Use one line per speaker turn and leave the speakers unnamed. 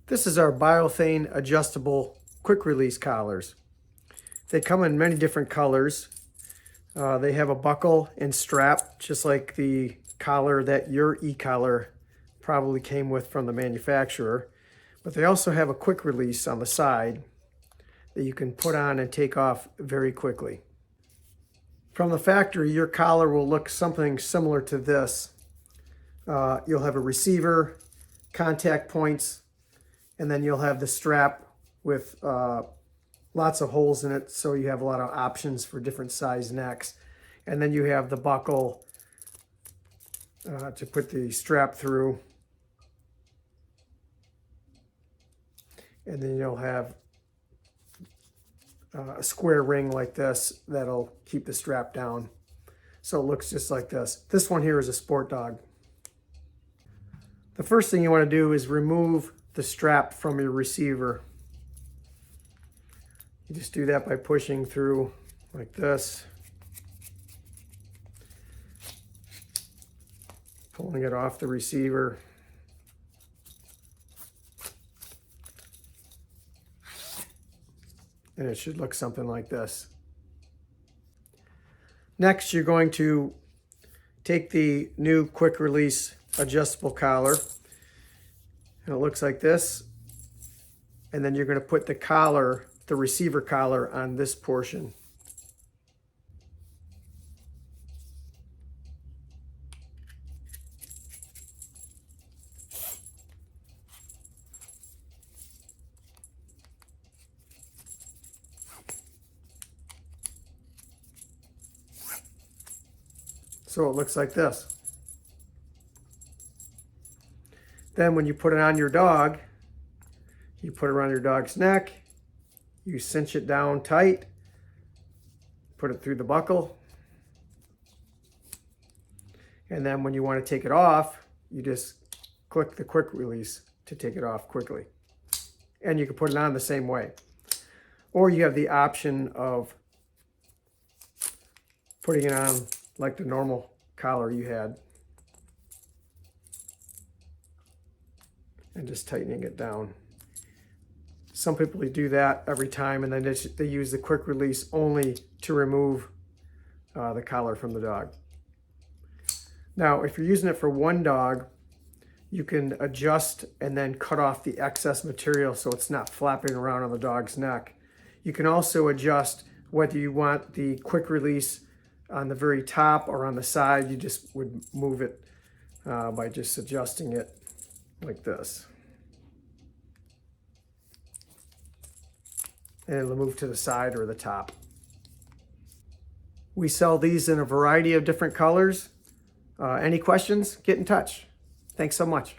This is our Biothane adjustable quick release collars. They come in many different colors. They have a buckle and strap, just like the collar that your e-collar probably came with from the manufacturer. But they also have a quick release on the side that you can put on and take off very quickly. From the factory, your collar will look something similar to this. You'll have a receiver, contact points, and then you'll have the strap with lots of holes in it, so you have a lot of options for different size necks. And then you have the buckle to put the strap through. And then you'll have a square ring like this that'll keep the strap down. So it looks just like this. This one here is a sport dog. The first thing you want to do is remove the strap from your receiver. You just do that by pushing through like this, pulling it off the receiver. And it should look something like this. Next, you're going to take the new quick release adjustable collar, and it looks like this. And then you're going to put the collar, the receiver collar, on this portion. So it looks like this. Then when you put it on your dog, you put it around your dog's neck, you cinch it down tight, put it through the buckle, and then when you want to take it off, you just click the quick release to take it off quickly. And you can put it on the same way. Or you have the option of putting it on like the normal collar you had and just tightening it down. Some people do that every time, and then they use the quick release only to remove the collar from the dog. Now, if you're using it for one dog, you can adjust and then cut off the excess material so it's not flapping around on the dog's neck. You can also adjust whether you want the quick release on the very top or on the side. You just would move it by just adjusting it like this. And it'll move to the side or the top. We sell these in a variety of different colors. Any questions? Get in touch. Thanks so much.